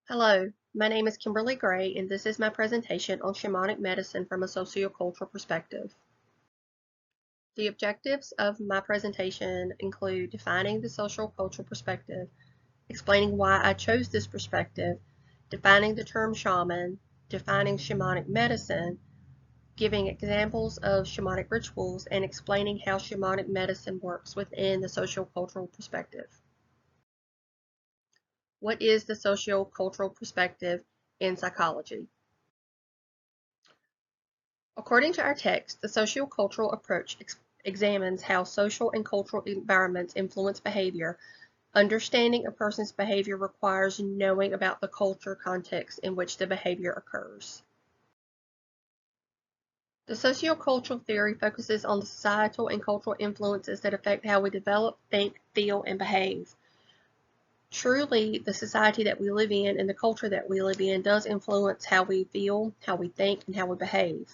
Hello, my name is Kimberly Gray, and this is my presentation on shamanic medicine from a sociocultural perspective. The objectives of my presentation include defining the sociocultural perspective, explaining why I chose this perspective, defining the term shaman, defining shamanic medicine, giving examples of shamanic rituals, and explaining how shamanic medicine works within the sociocultural perspective. What is the sociocultural perspective in psychology? According to our text, the sociocultural approach examines how social and cultural environments influence behavior. Understanding a person's behavior requires knowing about the culture context in which the behavior occurs. The sociocultural theory focuses on the societal and cultural influences that affect how we develop, think, feel, and behave. Truly, the society that we live in and the culture that we live in does influence how we feel, how we think, and how we behave.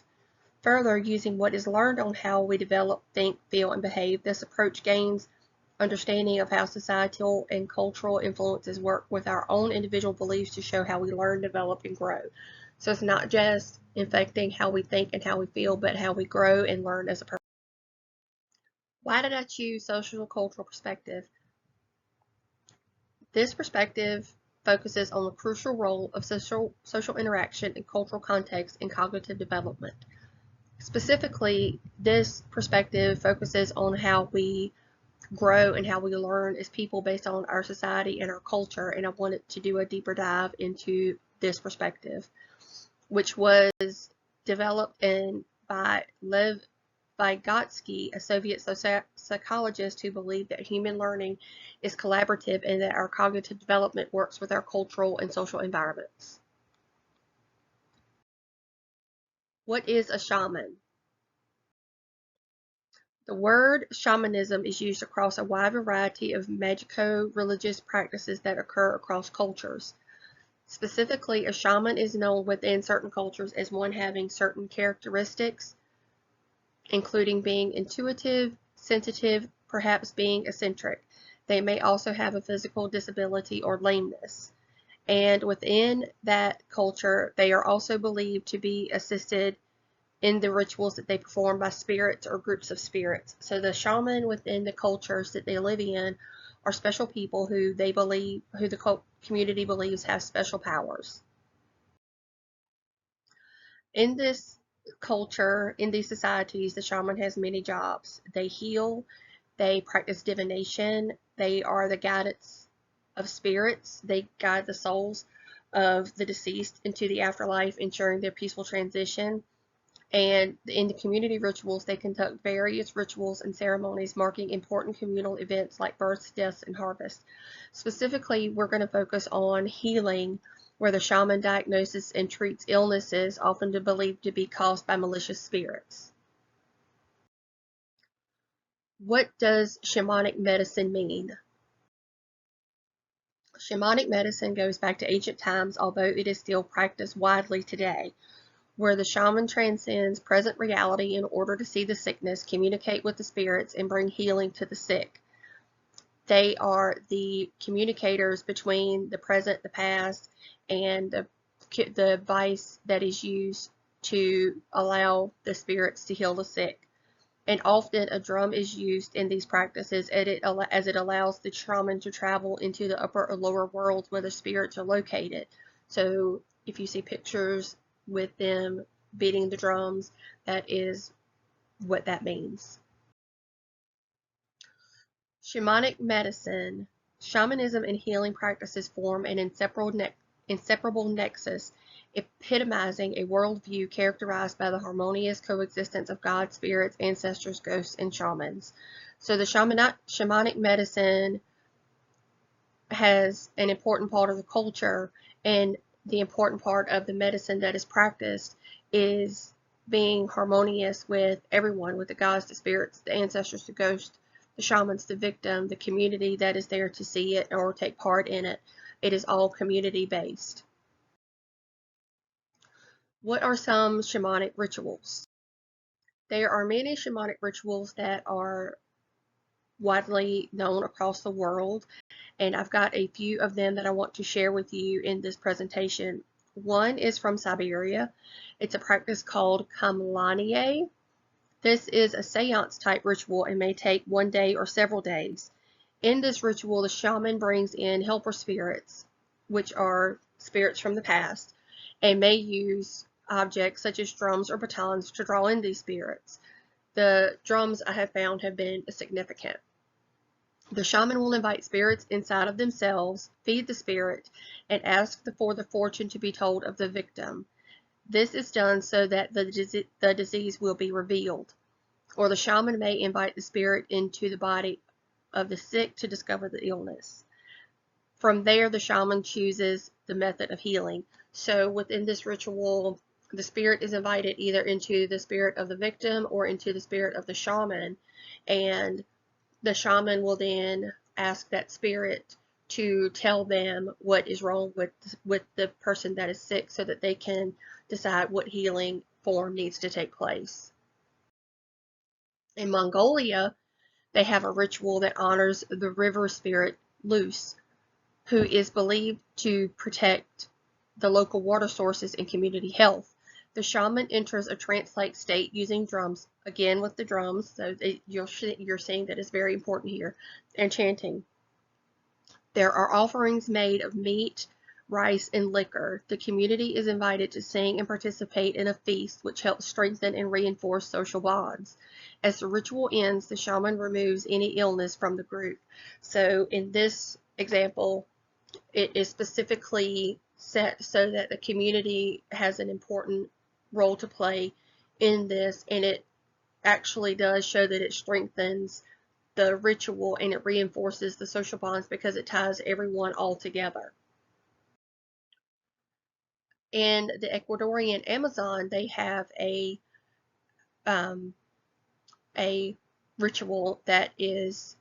Further, using what is learned on how we develop, think, feel, and behave, this approach gains understanding of how societal and cultural influences work with our own individual beliefs to show how we learn, develop, and grow. So it's not just affecting how we think and how we feel, but how we grow and learn as a person. Why did I choose social cultural perspective? This perspective focuses on the crucial role of social interaction and cultural context in cognitive development. Specifically, this perspective focuses on how we grow and how we learn as people based on our society and our culture, and I wanted to do a deeper dive into this perspective, which was developed by Lev Vygotsky, a Soviet psychologist who believed that human learning is collaborative and that our cognitive development works with our cultural and social environments. What is a shaman? The word shamanism is used across a wide variety of magico-religious practices that occur across cultures. Specifically, a shaman is known within certain cultures as one having certain characteristics, including being intuitive, sensitive, perhaps being eccentric. They may also have a physical disability or lameness. And within that culture, they are also believed to be assisted in the rituals that they perform by spirits or groups of spirits. So the shaman within the cultures that they live in are special people who the community believes have special powers. In this culture, in these societies, the shaman has many jobs. They heal, they practice divination, they are the guidance of spirits, they guide the souls of the deceased into the afterlife, ensuring their peaceful transition. And in the community rituals, they conduct various rituals and ceremonies marking important communal events like births, deaths, and harvests. Specifically, we're going to focus on healing, where the shaman diagnoses and treats illnesses often believed to be caused by malicious spirits. What does shamanic medicine mean? Shamanic medicine goes back to ancient times, although it is still practiced widely today, where the shaman transcends present reality in order to see the sickness, communicate with the spirits, and bring healing to the sick. They are the communicators between the present, the past, and the advice that is used to allow the spirits to heal the sick. And often a drum is used in these practices as it allows the shaman to travel into the upper or lower worlds where the spirits are located. So if you see pictures with them beating the drums, that is what that means. Shamanic medicine, shamanism and healing practices form an inseparable nexus, epitomizing a worldview characterized by the harmonious coexistence of God, spirits, ancestors, ghosts, and shamans. So the shamanic medicine has an important part of the culture, and the important part of the medicine that is practiced is being harmonious with everyone, with the gods, the spirits, the ancestors, the ghosts, the shamans, the victim, the community that is there to see it or take part in it. It is all community based. What are some shamanic rituals? There are many shamanic rituals that are widely known across the world, and I've got a few of them that I want to share with you in this presentation. One is from Siberia. It's a practice called Kamlanie. This is a seance type ritual and may take one day or several days. In this ritual, the shaman brings in helper spirits, which are spirits from the past, and may use objects such as drums or batons to draw in these spirits. The drums I have found have been significant. The shaman will invite spirits inside of themselves, feed the spirit, and ask for the fortune to be told of the victim. This is done so that the disease will be revealed. Or the shaman may invite the spirit into the body of the sick to discover the illness. From there, the shaman chooses the method of healing. So within this ritual, the spirit is invited either into the spirit of the victim or into the spirit of the shaman, and the shaman will then ask that spirit to tell them what is wrong with the person that is sick so that they can decide what healing form needs to take place. In Mongolia, they have a ritual that honors the river spirit Luce, who is believed to protect the local water sources and community health. The shaman enters a trance-like state using drums, again with the drums, so you're seeing that it's very important here, and chanting. There are offerings made of meat, rice, and liquor. The community is invited to sing and participate in a feast, which helps strengthen and reinforce social bonds. As the ritual ends, the shaman removes any illness from the group. So in this example, it is specifically set so that the community has an important role to play in this, and it actually does show that it strengthens the ritual and it reinforces the social bonds because it ties everyone all together. In the Ecuadorian Amazon, they have a ritual that is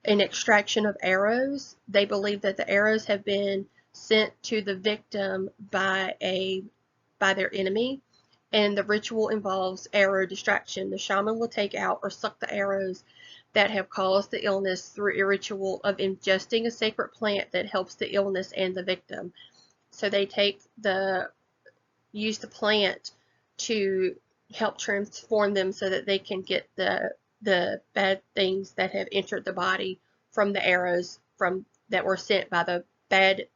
an extraction of arrows. They believe that the arrows have been sent to the victim by their enemy, and the ritual involves arrow distraction. The shaman will take out or suck the arrows that have caused the illness through a ritual of ingesting a sacred plant that helps the illness and the victim. So they use the plant to help transform them so that they can get the bad things that have entered the body from the arrows that were sent by the bad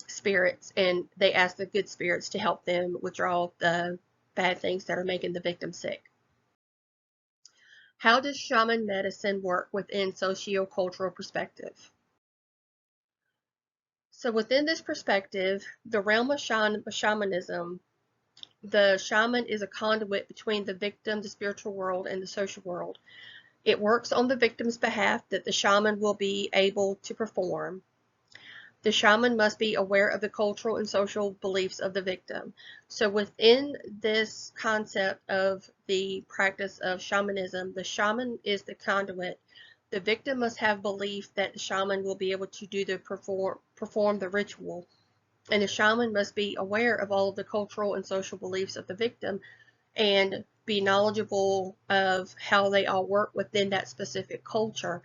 spirits, and they ask the good spirits to help them withdraw the bad things that are making the victim sick. How does shaman medicine work within sociocultural perspective? So within this perspective, the realm of shamanism, the shaman is a conduit between the victim, the spiritual world, and the social world. It works on the victim's behalf that the shaman will be able to perform. The shaman must be aware of the cultural and social beliefs of the victim. So within this concept of the practice of shamanism, the shaman is the conduit. The victim must have belief that the shaman will be able to perform the ritual. And the shaman must be aware of all of the cultural and social beliefs of the victim and be knowledgeable of how they all work within that specific culture.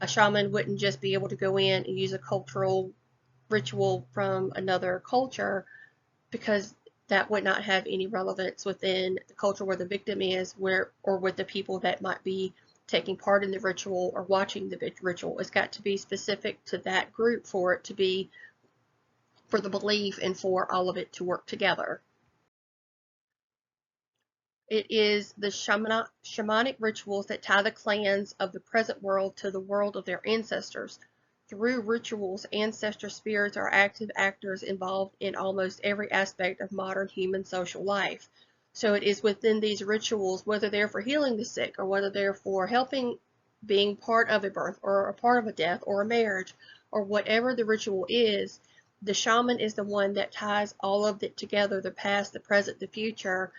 A shaman wouldn't just be able to go in and use a cultural ritual from another culture because that would not have any relevance within the culture where the victim is, or with the people that might be taking part in the ritual or watching the ritual. It's got to be specific to that group for it to be for the belief and for all of it to work together. It is the shamanic rituals that tie the clans of the present world to the world of their ancestors. Through rituals, ancestor spirits are active actors involved in almost every aspect of modern human social life. So it is within these rituals, whether they're for healing the sick or whether they're for helping, being part of a birth or a part of a death or a marriage or whatever the ritual is, the shaman is the one that ties all of it together, the past, the present, the future,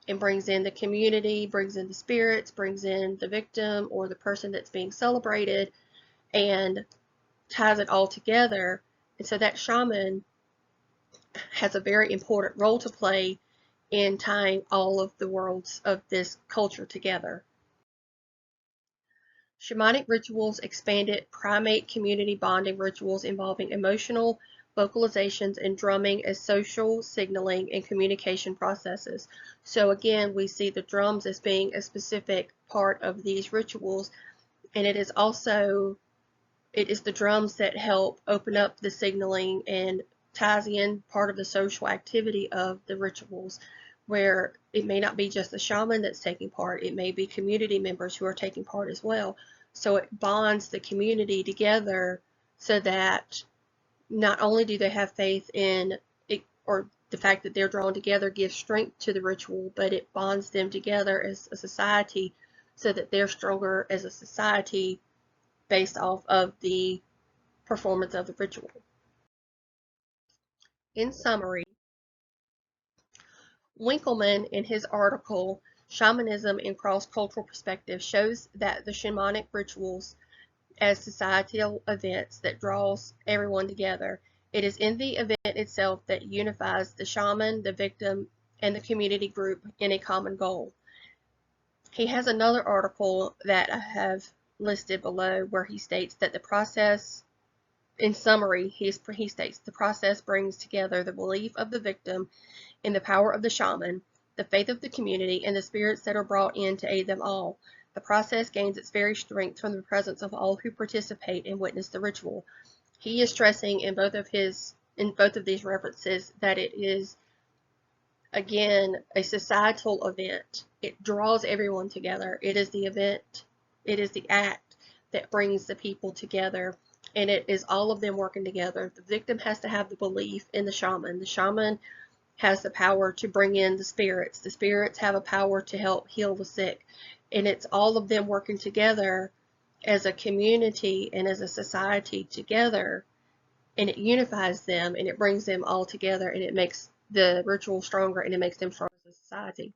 and brings in the community, brings in the spirits, brings in the victim or the person that's being celebrated, and ties it all together. And so that shaman has a very important role to play in tying all of the worlds of this culture together. Shamanic rituals expanded primate community bonding rituals involving emotional vocalizations and drumming as social signaling and communication processes. So again, we see the drums as being a specific part of these rituals, and it is the drums that help open up the signaling and ties in part of the social activity of the rituals, where it may not be just the shaman that's taking part, it may be community members who are taking part as well. So it bonds the community together so that not only do they have faith in it, or the fact that they're drawn together gives strength to the ritual, but it bonds them together as a society so that they're stronger as a society based off of the performance of the ritual. In summary, Winkleman, in his article Shamanism in Cross-Cultural Perspective, shows that the shamanic rituals as societal events that draws everyone together. It is in the event itself that unifies the shaman, the victim, and the community group in a common goal. He has another article that I have listed below where he states that the process, in summary, he states the process brings together the belief of the victim in the power of the shaman, the faith of the community, and the spirits that are brought in to aid them all. The process gains its very strength from the presence of all who participate and witness the ritual. He is stressing in both of these references that it is, again, a societal event. It draws everyone together. It is the event, it is the act that brings the people together, and it is all of them working together. The victim has to have the belief in the shaman. The shaman has the power to bring in the spirits. The spirits have a power to help heal the sick. And it's all of them working together as a community and as a society together. And it unifies them and it brings them all together and it makes the ritual stronger and it makes them stronger as a society.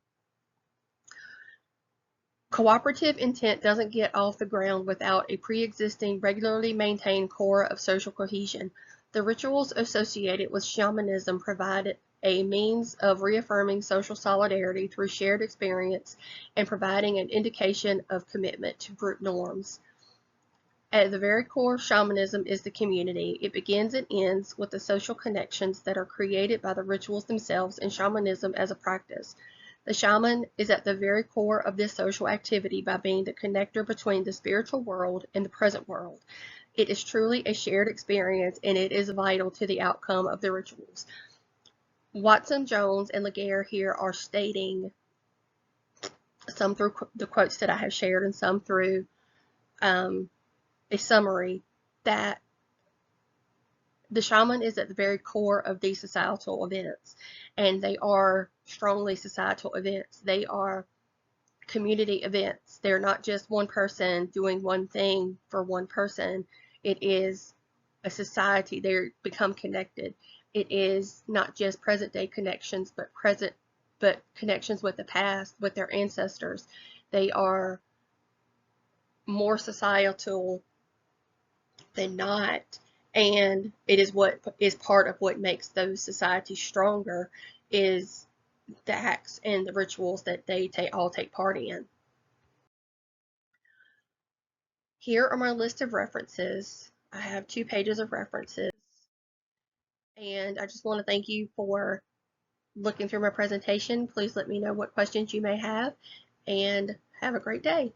Cooperative intent doesn't get off the ground without a pre-existing, regularly maintained core of social cohesion. The rituals associated with shamanism provide a means of reaffirming social solidarity through shared experience and providing an indication of commitment to group norms. At the very core of shamanism is the community. It begins and ends with the social connections that are created by the rituals themselves and shamanism as a practice. The shaman is at the very core of this social activity by being the connector between the spiritual world and the present world. It is truly a shared experience and it is vital to the outcome of the rituals. Watson, Jones, and Laguerre here are stating, some through the quotes that I have shared and some through a summary, that the shaman is at the very core of these societal events, and they are strongly societal events. They are community events. They're not just one person doing one thing for one person. It is a society. They become connected. It is not just present day connections, but connections with the past, with their ancestors. They are more societal than not, and it is what is part of what makes those societies stronger, is the acts and the rituals that they all take part in. Here are my list of references. I have 2 pages of references, and I just want to thank you for looking through my presentation. Please let me know what questions you may have, and have a great day.